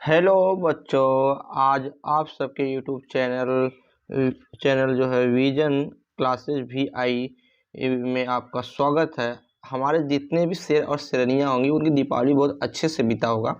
Hello बच्चों, आज आप सबके यूट्यूब चैनल जो है विजन क्लासेस भी आई में आपका स्वागत है। हमारे जितने भी शेर और शेरनियाँ होंगी उनकी दीपावली बहुत अच्छे से बीता होगा।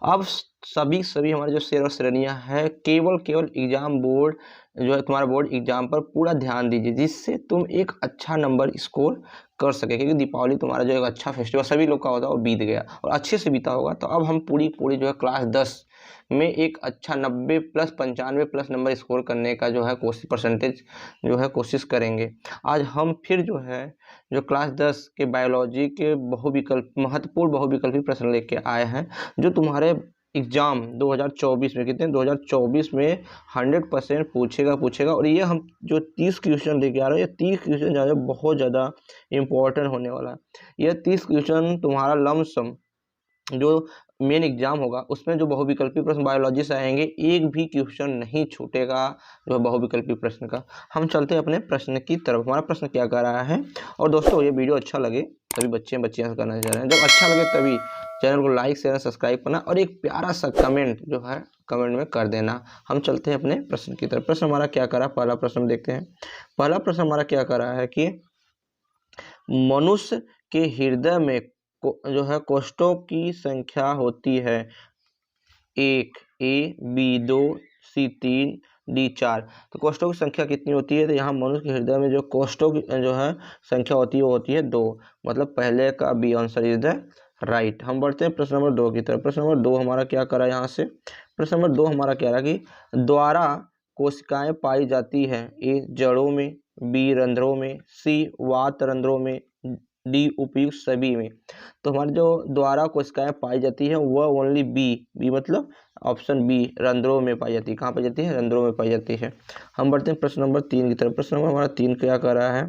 अब सभी हमारे जो शेर और शेरनियाँ है केवल एग्जाम बोर्ड जो है तुम्हारा बोर्ड एग्जाम पर पूरा ध्यान दीजिए, जिससे तुम एक अच्छा नंबर स्कोर कर सके, क्योंकि दीपावली तुम्हारा जो एक अच्छा फेस्टिवल सभी लोग का होता है वो बीत गया और अच्छे से बीता होगा। तो अब हम पूरी जो है क्लास 10 में एक अच्छा 90 प्लस 95 प्लस नंबर स्कोर करने का जो है परसेंटेज जो है कोशिश करेंगे। आज हम फिर जो क्लास 10 के बायोलॉजी के महत्वपूर्ण बहुविकल्पी प्रश्न लेके आए हैं, जो तुम्हारे एग्जाम 2024 में 2024 में 100% पूछेगा। और ये हम जो 30 क्वेश्चन लेके आ रहे हैं, ये 30 क्वेश्चन बहुत ज़्यादा इंपॉर्टेंट होने वाला है। यह 30 क्वेश्चन तुम्हारा लमसम जो मेन एग्जाम होगा उसमें जो बहुविकल्पी प्रश्न बायोलॉजी से आएंगे, एक भी क्वेश्चन नहीं छूटेगा जो बहुविकल्पी प्रश्न का। हम चलते हैं अपने प्रश्न की तरफ। हमारा प्रश्न क्या कर रहा है, और दोस्तों ये वीडियो अच्छा लगे तभी बच्चियां से करना चाह रहे हैं, जब अच्छा लगे तभी चैनल को लाइक शेयर सब्सक्राइब करना और एक प्यारा सा कमेंट जो है कमेंट में कर देना। हम चलते हैं अपने प्रश्न की तरफ। प्रश्न हमारा क्या कर रहा है, पहला प्रश्न देखते हैं। पहला प्रश्न हमारा क्या कर रहा है कि मनुष्य के हृदय में जो है कोष्ठों की संख्या होती है 1, ए, बी 2, सी 3, डी 4। तो कोष्ठों की संख्या कितनी होती है? तो यहाँ मनुष्य के हृदय में जो कोष्ठों की जो है संख्या होती है वो होती है 2। मतलब पहले का B answer is the right. हम बढ़ते हैं प्रश्न नंबर 2 की तरफ। प्रश्न नंबर 2 हमारा क्या करा यहाँ से? प्रश्न नंबर 2 हमारा क्या रहा कि द्वारा कोशिकाएं पाई जाती है, ए जड़ों में, बी रंध्रों में, सी वात रंध्रों में, डी उपयुक्त सभी में। तो हमारी जो द्वारा कोशिकाएं पाई जाती है वह ओनली बी मतलब ऑप्शन बी रंध्रों में पाई जाती है। कहाँ पाई जाती है? रंध्रों में पाई जाती है। हम बढ़ते हैं प्रश्न नंबर 3 की तरफ। प्रश्न नंबर हमारा 3 क्या कर रहा है?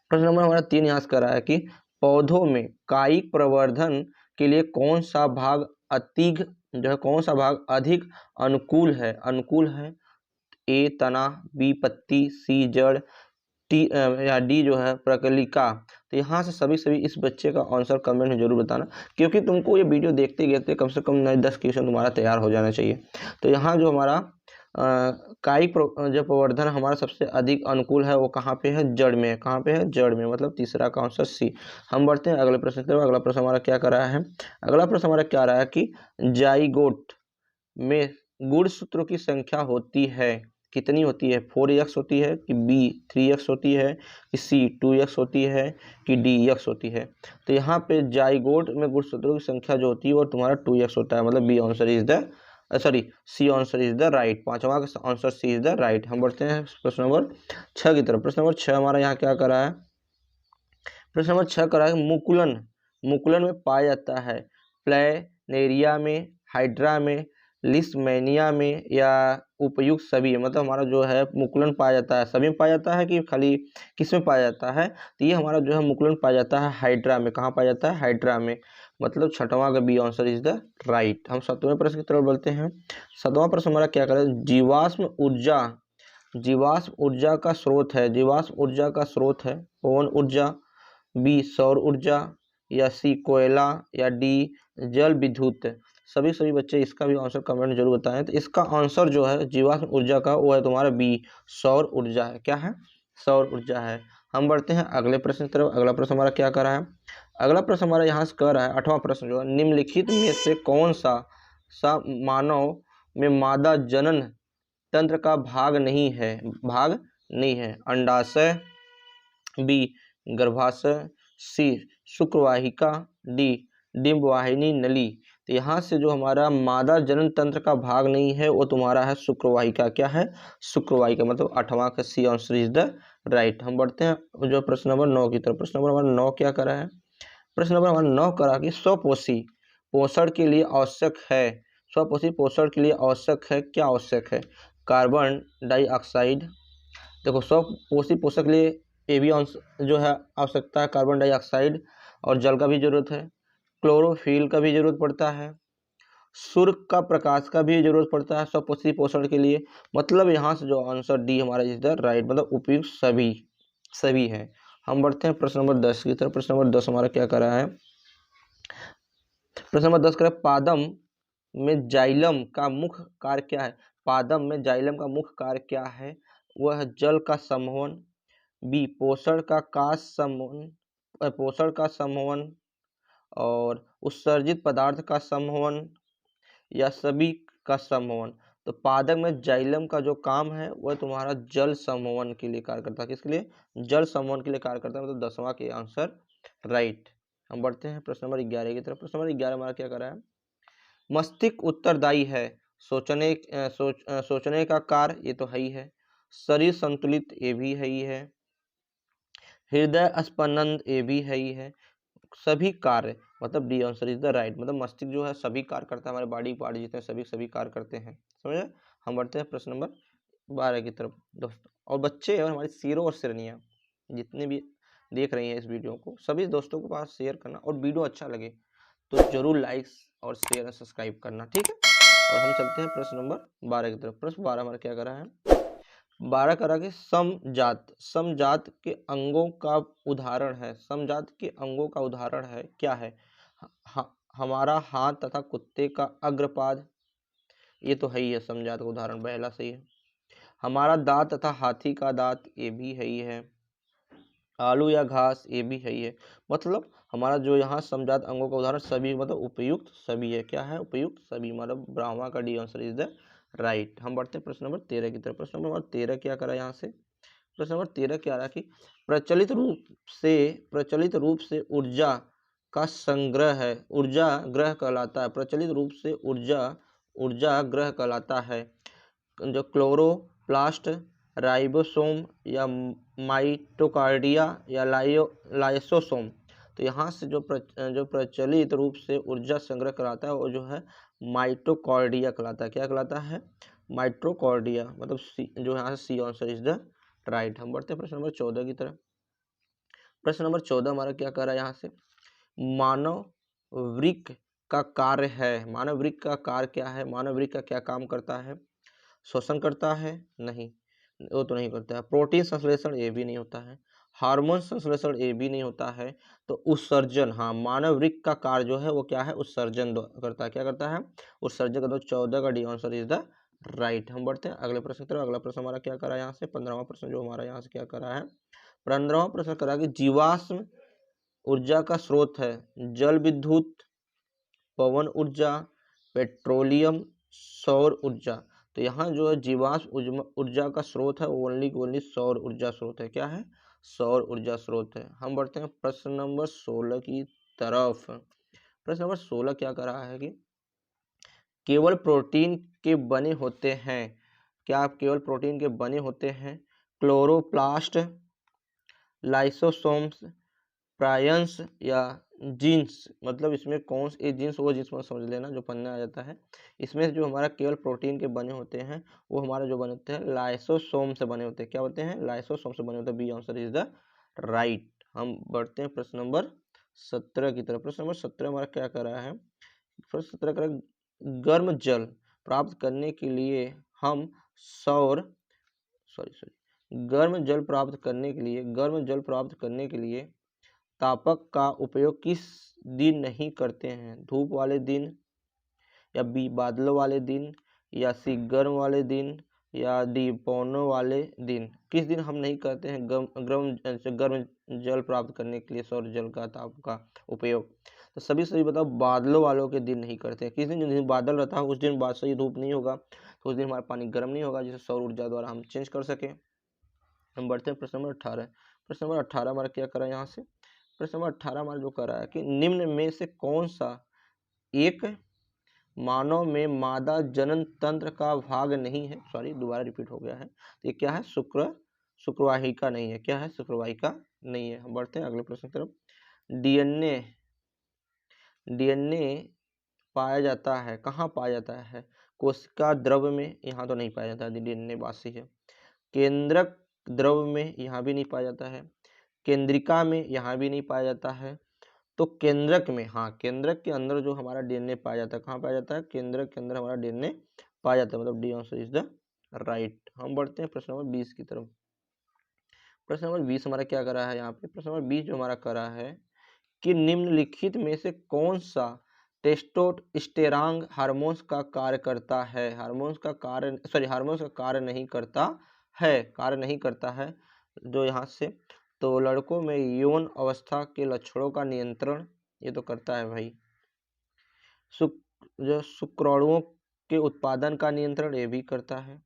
प्रश्न नंबर हमारा 3 यहाँ से कर रहा है कि पौधों में कायिक प्रवर्धन के लिए कौन सा भाग अधिक अनुकूल है? ए तना, बी पत्ती, सी जड़, या डी जो है प्रकलिका। तो यहाँ से सभी इस बच्चे का आंसर कमेंट में जरूर बताना, क्योंकि तुमको ये वीडियो देखते देखते कम से कम 10 क्वेश्चन तुम्हारा तैयार हो जाना चाहिए। तो यहाँ जो हमारा कायिक जो प्रवर्धन हमारा सबसे अधिक अनुकूल है वो कहाँ पे है? जड़ में। कहाँ पे है? जड़ में। मतलब तीसरा का आंसर सी। हम बढ़ते हैं अगले प्रश्न की तरफ। अगला प्रश्न हमारा क्या कर रहा है? अगला प्रश्न हमारा क्या रहा है कि जाइगोट में गुणसूत्रों की संख्या होती है, कितनी होती है? 4x होती है कि बी 3x होती है कि सी 2x होती है कि डी x होती है? तो यहाँ पे जाइगोट में गुणसूत्रों की संख्या जो होती है वो तुम्हारा 2x होता है। मतलब B answer is the C answer is the right. पांचवा का answer C is the right. हम बढ़ते हैं प्रश्न नंबर 6 की तरफ। प्रश्न नंबर 6 हमारा यहाँ क्या कर रहा है? प्रश्न नंबर 6 कर रहा है मुकुलन में पाया जाता है प्लेनेरिया में, हाइड्रा में, लिस्टमैनिया में, या उपयुक्त सभी। मतलब हमारा जो है मुकुलन पाया जाता है सभी में पाया जाता है कि खाली किस में पाया जाता है? तो ये हमारा जो है मुकुलन पाया जाता है हाइड्रा में। कहाँ पाया जाता है? हाइड्रा में। मतलब छठवां का B answer is the right. हम 7वें प्रश्न की तरफ बढ़ते हैं। 7वां प्रश्न हमारा क्या कर रहा है? जीवाश्म ऊर्जा का स्रोत है। जीवाश्म ऊर्जा का स्रोत है पवन ऊर्जा, बी सौर ऊर्जा, या सी कोयला, या डी जल विद्युत। सभी बच्चे इसका भी आंसर कमेंट में जरूर बताएं। तो इसका आंसर जो है जीवाश्म ऊर्जा का वो है तुम्हारा बी सौर ऊर्जा है। क्या है? सौर ऊर्जा है। हम बढ़ते हैं अगले प्रश्न की तरफ। अगला प्रश्न हमारा क्या कर रहा है? अगला प्रश्न हमारा यहाँ से कर रहा है 8वां प्रश्न जो है, निम्नलिखित में से कौन सा मानव में मादा जनन तंत्र का भाग नहीं है? अंडाशय, बी गर्भाशय, सी शुक्रवाहिका, डी डिंबवाहिनी नली। तो यहाँ से जो हमारा मादा जनन तंत्र का भाग नहीं है वो तुम्हारा है शुक्रवाहिका। क्या है? शुक्रवाहिका। मतलब 8वां का C answer is the right. हम बढ़ते हैं जो प्रश्न नंबर 9 की तरफ। प्रश्न नंबर हमारा 9 क्या करा है? प्रश्न नंबर हमारा 9 करा कि स्वपोषी पोषण के लिए आवश्यक है। स्वपोषी पोषण के लिए आवश्यक है, क्या आवश्यक है? Carbon dioxide. देखो स्वपोषी पोषक के लिए ये भी जो है आवश्यकता है, कार्बन डाइऑक्साइड और जल का भी जरूरत है, क्लोरोफिल का भी जरूरत पड़ता है, सूर्य का प्रकाश का भी जरूरत पड़ता है स्वपोषी पोषण के लिए। मतलब यहाँ से जो आंसर डी हमारा इज द राइट। मतलब उपयुक्त सभी है। हम बढ़ते हैं प्रश्न नंबर 10 की तरफ। प्रश्न नंबर 10 हमारा क्या कर रहा है? प्रश्न नंबर 10 कर पादम में जाइलम का मुख्य कार्य क्या है? पादप में जाइलम का मुख्य कार्य क्या है? वह जल का समूहन, बी पोषण का समूहन और उत्सर्जित पदार्थ का समूहन या सभी का समूहन। तो पादप में जाइलम का जो काम है वह तुम्हारा जल समूहन के लिए कार्य करता है। किसके लिए? जल समूहन के लिए कार्य करता है। मतलब 10वां के आंसर राइट। हम बढ़ते हैं प्रश्न नंबर 11 की तरफ। प्रश्न नंबर 11 हमारा क्या कर रहा है? मस्तिष्क उत्तरदायी है सोचने का कार्य, ये तो है ही है। शरीर संतुलित, ये भी है ही है। हृदय स्पंदन, ये भी है ही है। सभी कार्य, मतलब D answer is the right. मतलब मस्तिष्क जो है सभी कार्य करता है, हमारे बॉडी पार्ट जितने सभी कार्य करते हैं। समझे? हम बढ़ते हैं प्रश्न नंबर 12 की तरफ दोस्तों। और बच्चे और हमारे शेरों और शेरनियाँ जितने भी देख रही हैं इस वीडियो को, सभी दोस्तों के पास शेयर करना, और वीडियो अच्छा लगे तो जरूर लाइक और शेयर और सब्सक्राइब करना, ठीक है। और हम चलते हैं प्रश्न नंबर 12 की तरफ। प्रश्न 12 हमारा क्या कर रहा है? 12 करा के समजात के अंगों का उदाहरण है। समजात के अंगों का उदाहरण है, क्या है? हमारा हाथ तथा कुत्ते का अग्रपाद, ये तो है ही है समजात का उदाहरण, पहला सही है। हमारा दांत तथा हाथी का दांत, ये भी है ही है। आलू या घास, ये भी है ही है। मतलब हमारा जो यहाँ समजात अंगों का उदाहरण सभी, मतलब उपयुक्त सभी है। क्या है? उपयुक्त सभी, मतलब ब्राह्मण का D answer is the right. हम बढ़ते हैं प्रश्न नंबर 13 की तरफ। प्रश्न नंबर 13 क्या करा यहाँ से? प्रश्न नंबर 13 क्या रहा कि प्रचलित रूप से ऊर्जा का संग्रह है, ऊर्जा ग्रह कहलाता है। प्रचलित रूप से ऊर्जा ग्रह कहलाता है जो क्लोरोप्लास्ट, राइबोसोम या माइटोकार्डिया या लाइसोसोम। तो यहाँ से जो प्रचलित रूप से ऊर्जा संग्रह कराता है वो जो है माइटोकॉर्डिया कहलाता है। क्या कहलाता है? माइटोकॉर्डिया। मतलब जो यहाँ से C answer is the right. हम बढ़ते हैं प्रश्न नंबर 14 की तरफ। प्रश्न नंबर 14 हमारा क्या कर रहा है यहाँ से? मानव वृक्क का कार्य है। मानव वृक्क का कार्य क्या है? मानव वृक्क का क्या काम करता है? श्वसन करता है? नहीं, वो तो नहीं करता है। प्रोटीन संश्लेषण, ये भी नहीं होता है। हार्मोन संश्लेषण, ये भी नहीं होता है। तो उत्सर्जन, हाँ, मानव वृक्क का कार्य जो है वो क्या है? उत्सर्जन करता है। क्या करता है? उत्सर्जन करता है। 14 का D answer is the right. हम बढ़ते हैं अगले प्रश्न की तरफ। अगला प्रश्न हमारा क्या करा है यहाँ से? 15वां प्रश्न जो हमारा यहाँ से क्या करा है? 15वां प्रश्न करा कि जीवाश्म ऊर्जा का स्रोत है जल विद्युत, पवन ऊर्जा, पेट्रोलियम, सौर ऊर्जा। तो यहाँ जो है जीवाश्म ऊर्जा का स्रोत है ओनली सौर ऊर्जा स्रोत है। क्या है? सौर ऊर्जा स्रोत है। हम बढ़ते हैं प्रश्न नंबर 16 की तरफ। प्रश्न नंबर 16 क्या कर रहा है कि केवल प्रोटीन के बने होते हैं। क्या आप केवल प्रोटीन के बने होते हैं? क्लोरोप्लास्ट, लाइसोसोम्स, प्रायंस या जीन्स। मतलब इसमें कौन से जीन्स, वो जीन्स समझ लेना जो पढ़ने आ जाता है। इसमें जो हमारा केवल प्रोटीन के बने होते हैं वो हमारा जो बने होते हैं लाइसोसोम से बने होते हैं। क्या होते हैं? लाइसोसोम से बने होते हैं। B answer is the right. हम बढ़ते हैं प्रश्न नंबर 17 की तरफ। प्रश्न नंबर 17 हमारा क्या कर रहा है? प्रश्न 17 कर रहा है गर्म जल प्राप्त करने के लिए हम गर्म जल प्राप्त करने के लिए तापक का उपयोग किस दिन नहीं करते हैं? धूप वाले दिन, या बी बादलों वाले दिन, या सी गर्म वाले दिन, या डी पौनों वाले दिन। किस दिन हम नहीं करते हैं गर्म जल प्राप्त करने के लिए सौर जल का ताप का उपयोग? तो सभी बताओ। बादलों वालों के दिन नहीं करते हैं। किस दिन? जिस दिन बादल रहता है उस दिन बाद से ही धूप नहीं होगा, तो उस दिन हमारा पानी गर्म नहीं होगा जिसे सौर ऊर्जा द्वारा हम चेंज कर सकें। हम बढ़ते हैं प्रश्न नंबर 18। प्रश्न नंबर 18 हमारा क्या करा यहाँ से? प्रश्न नंबर 18 हमारा जो कर रहा है कि निम्न में से कौन सा एक मानव में मादा जनन तंत्र का भाग नहीं है? दोबारा रिपीट हो गया है। तो ये क्या है? शुक्रवाहिका नहीं है। क्या है? शुक्रवाहिका नहीं है। हम बढ़ते हैं अगले प्रश्न की तरफ। डीएनए पाया जाता है, कहाँ पाया जाता है? कोशिका द्रव में, यहाँ तो नहीं पाया जाता है, डीएनए बासी है। केंद्रक द्रव में, यहाँ भी नहीं पाया जाता है। केंद्रिका में, यहाँ भी नहीं पाया जाता है। तो केंद्रक में, हाँ, केंद्रक के अंदर जो हमारा डीएनए पाया जाता है, कहाँ पाया जाता है? केंद्रक के अंदर हमारा डीएनए पाया जाता है। मतलब D answer is the right. हम बढ़ते हैं प्रश्न नंबर 20 की तरफ। प्रश्न नंबर 20 हमारा क्या करा है यहाँ पे? प्रश्न नंबर 20 जो हमारा करा है कि निम्नलिखित में से कौन सा टेस्टोस्टेरॉन हार्मोन्स का कार्य करता है, हार्मोन्स का कार्य नहीं करता है, जो यहाँ से तो लड़कों में यौन अवस्था के लक्षणों का नियंत्रण ये तो करता है भाई। जो शुक्राणुओं के उत्पादन का नियंत्रण ये भी करता है।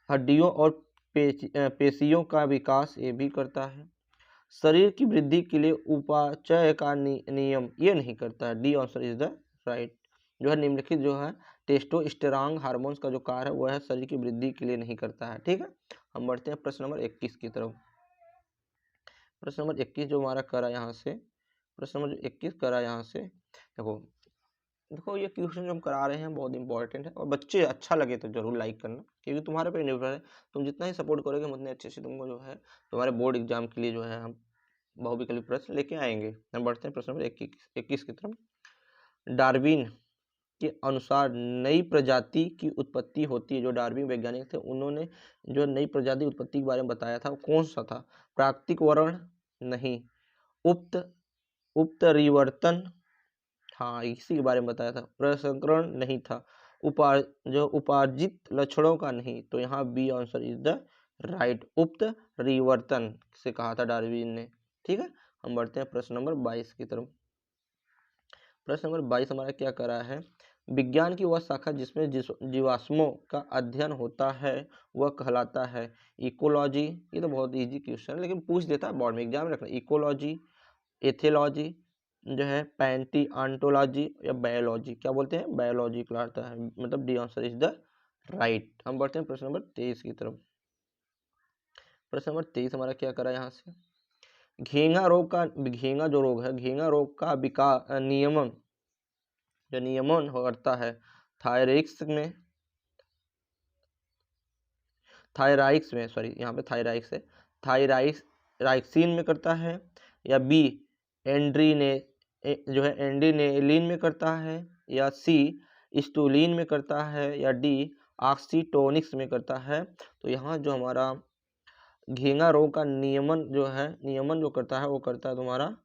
हड्डियों और पेशियों का विकास ये भी करता है। शरीर की वृद्धि के लिए उपापचय का नियम ये नहीं करता है। D answer is the right. जो है निम्नलिखित जो है टेस्टोस्टेरॉन हार्मोन्स का जो कार्य है वह है शरीर की वृद्धि के लिए नहीं करता है। ठीक है, हम बढ़ते हैं प्रश्न नंबर 21 की तरफ। प्रश्न नंबर 21 जो हमारा करा यहाँ से, प्रश्न नंबर 21 करा यहाँ से, देखो ये क्वेश्चन जो हम करा रहे हैं बहुत इंपॉर्टेंट है और बच्चे अच्छा लगे तो जरूर लाइक करना, क्योंकि तुम्हारे पे निर्भर है। तुम जितना ही सपोर्ट करोगे हम उतने अच्छे से तुमको जो है तुम्हारे बोर्ड एग्जाम के लिए जो है हम बहुविकल्पी प्रश्न लेके आएंगे। हम बढ़ते हैं प्रश्न नंबर 21 की तरफ। डार्विन के अनुसार नई प्रजाति की उत्पत्ति होती है। जो डार्विन वैज्ञानिक थे उन्होंने जो नई प्रजाति उत्पत्ति के बारे में बताया था वो कौन सा था? प्राकृतिक वर्ण नहीं, उत्परिवर्तन, हाँ इसी के बारे में बताया था। प्रसंकरण नहीं था, उपार्जित लक्षणों का नहीं, तो यहाँ B answer is the right, उत्परिवर्तन से कहा था डार्विन ने। ठीक है, हम बढ़ते हैं प्रश्न नंबर 22 की तरफ। प्रश्न नंबर 22 हमारा क्या कर रहा है? विज्ञान की वह शाखा जिसमें जीवाश्मों का अध्ययन होता है वह कहलाता है इकोलॉजी। ये तो बहुत इजी क्वेश्चन है लेकिन पूछ देता है बोर्ड में, एग्जाम में रखना। इकोलॉजी, एथियोलॉजी, जो है पैंटिऑन्टोलॉजी या बायोलॉजी, क्या बोलते हैं? बायोलॉजी कहलाता है, मतलब D answer is the right. हम बढ़ते हैं प्रश्न नंबर 23 की तरफ। प्रश्न नंबर 23 हमारा क्या करा यहाँ से? घेंगा जो रोग है, घेंगा रोग का नियमन करता है थायरॉइड्स में, यहाँ पे थायराइक्स है, थायराइक्सिन में करता है, या बी एंड्रीनेलिन में करता है, या सी स्टुलिन में करता है, या डी ऑक्सीटोनिक्स में करता है। तो यहाँ जो हमारा घेंगा रोग का नियमन जो करता है वो करता है तुम्हारा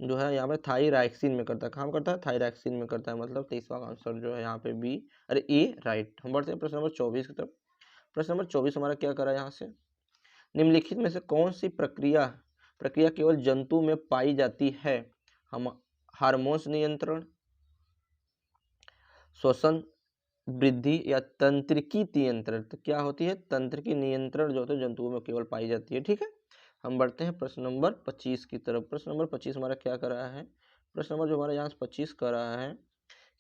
जो है यहाँ पे थायराइक्सिन में करता है। कहाँ करता है? थायराइक्सिन में करता है, मतलब 23वां आंसर जो है यहाँ पे बी, अरे ए राइट। हम बढ़ते हैं प्रश्न नंबर 24 की तरफ। प्रश्न नंबर 24 हमारा क्या करा यहाँ से? निम्नलिखित में से कौन सी प्रक्रिया केवल जंतु में पाई जाती है? हम हार्मोन्स नियंत्रण, श्वसन वृद्धि, या तंत्रिकी नियंत्रण। तो क्या होती है? तंत्रिकी नियंत्रण जो होता है जंतुओं में केवल पाई जाती है। ठीक है, हम बढ़ते हैं प्रश्न नंबर 25 की तरफ। प्रश्न नंबर 25 हमारा क्या कर रहा है? प्रश्न नंबर जो हमारा यहाँ 25 कर रहा है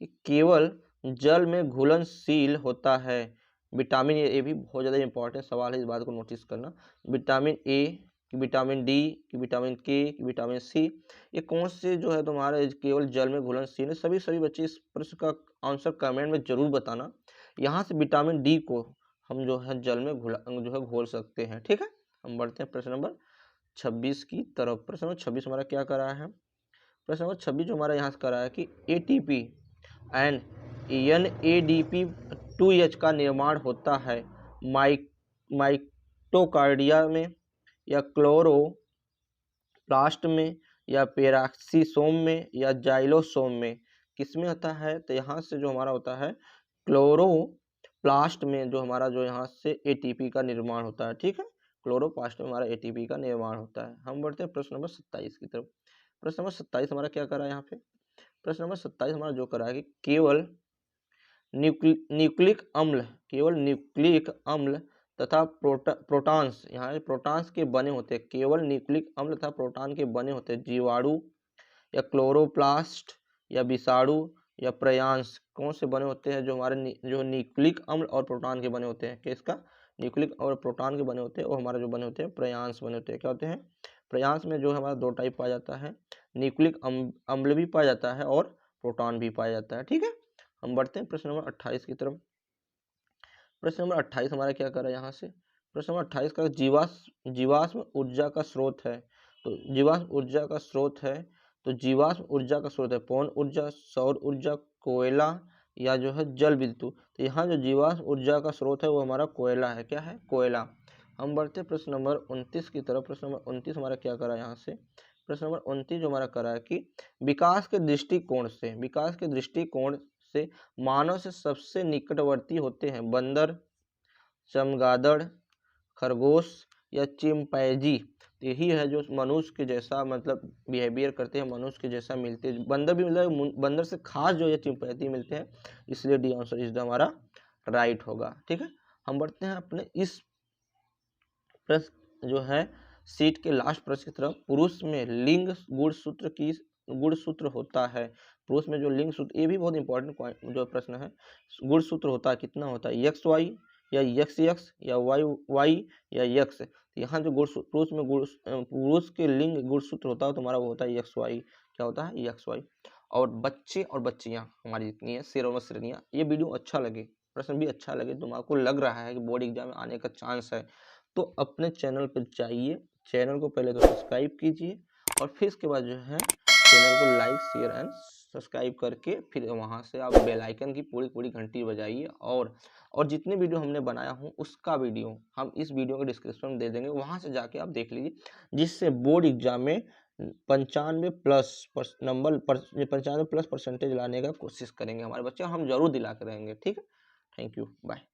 कि केवल जल में घुलनशील होता है विटामिन ए। भी बहुत ज़्यादा इंपॉर्टेंट सवाल है, इस बात को नोटिस करना। विटामिन ए कि विटामिन डी कि विटामिन के कि विटामिन सी, ये कौन से जो है तुम्हारे केवल जल में घुलनशील है? सभी बच्चे इस प्रश्न का आंसर कमेंट में जरूर बताना। यहाँ से विटामिन डी को हम जो है जल में घोल सकते हैं। ठीक है, हम बढ़ते हैं प्रश्न नंबर 26 की तरफ। प्रश्न नंबर 26 हमारा क्या कर रहा है? प्रश्न नंबर 26 जो हमारा यहाँ से कर रहा है कि एटीपी एंड NADP2H का निर्माण होता है माइटोकार्डिया में, या क्लोरोप्लास्ट में, या पेराक्सीसोम में, या जाइलोसोम में। किसमें होता है? तो यहाँ से जो हमारा होता है क्लोरोप्लास्ट में, जो हमारा जो यहाँ से ATP का निर्माण होता है। ठीक है, क्लोरोप्लास्ट में हमारा ATP का निर्माण होता है। हम बढ़ते हैं प्रश्न नंबर 27 की तरफ। प्रश्न नंबर 27 हमारा क्या कर रहा है यहाँ पे? प्रश्न नंबर 27 हमारा जो कर रहा है कि केवल न्यूक्लिक अम्ल तथा प्रोटॉन्स, यहाँ प्रोटॉन्स के बने होते हैं, केवल न्यूक्लिक अम्ल तथा प्रोटॉन के बने होते हैं जीवाणु, या क्लोरोप्लास्ट, या विषाणु, या प्रयांश। कौन से बने होते हैं? जो हमारे जो न्यूक्लिक अम्ल और प्रोटॉन के बने होते हैं, किसका? न्यूक्लिक और प्रोटॉन के बने होते हैं, वो हमारे जो बने होते हैं प्रयांश बने होते हैं। क्या होते हैं? प्रयांश में जो हमारा 2 टाइप पाया जाता है, न्यूक्लिक अम्ल भी पाया जाता है और प्रोटॉन भी पाया जाता है। ठीक है, हम बढ़ते हैं प्रश्न नंबर 28 की तरफ। प्रश्न नंबर 28 हमारा क्या कर रहा है यहाँ से? प्रश्न नंबर 28 का जीवाश्म ऊर्जा का स्रोत है। तो जीवाश्म ऊर्जा का स्रोत है, तो जीवाश्म ऊर्जा का स्रोत है पवन ऊर्जा, सौर ऊर्जा, कोयला, या जो है जल विद्युत। तो यहाँ जो जीवाश्म ऊर्जा का स्रोत है वो हमारा कोयला है। क्या है? कोयला। हम बढ़ते प्रश्न नंबर 29 की तरफ। प्रश्न नंबर 29 हमारा क्या कर रहा है यहाँ से? प्रश्न नंबर 29 जो हमारा करा है कि विकास के दृष्टिकोण से मानव से सबसे निकटवर्ती होते हैं बंदर, चमगादड़, खरगोश या चिंपैंजी। तो यही है जो मनुष्य के जैसा मतलब बिहेवियर करते हैं, मनुष्य के जैसा मिलते हैं। बंदर भी मतलब बंदर से खास जो है चिंपैंजी मिलते हैं, इसलिए डी आंसर इज द हमारा राइट होगा। ठीक है, हम बढ़ते हैं अपने इस प्रश्न जो है सीट के लास्ट प्रश्न की तरफ। पुरुष में लिंग गुणसूत्र होता है। पुरुष में जो लिंग सूत्र, ये भी बहुत इंपॉर्टेंट जो प्रश्न है, गुणसूत्र होता है, कितना होता है, एक्स वाई या एक्स एक्स या वाई वाई या एक्स। तो यहाँ जो पुरुष के लिंग गुणसूत्र होता है तो हमारा वो होता है एक्स वाई। क्या होता है, एक्स वाई। और बच्चे और बच्चियाँ हमारी जितनी है शेर और श्रेणियाँ, ये वीडियो अच्छा लगे, प्रश्न भी अच्छा लगे, तुमको लग रहा है कि बोर्ड एग्जाम में आने का चांस है, तो अपने चैनल पर जाइए, चैनल को पहले तो सब्सक्राइब कीजिए और फिर इसके बाद जो है चैनल को लाइक शेयर एंड सब्सक्राइब करके फिर वहाँ से आप बेल आइकन की पूरी घंटी बजाइए। और जितने वीडियो हमने बनाया हूँ उसका वीडियो हम इस वीडियो के डिस्क्रिप्शन में दे देंगे, वहाँ से जाके आप देख लीजिए, जिससे बोर्ड एग्जाम में 95+ परसेंटेज लाने का कोशिश करेंगे हमारे बच्चे, हम जरूर दिला के रहेंगे। ठीक है, थैंक यू, बाय।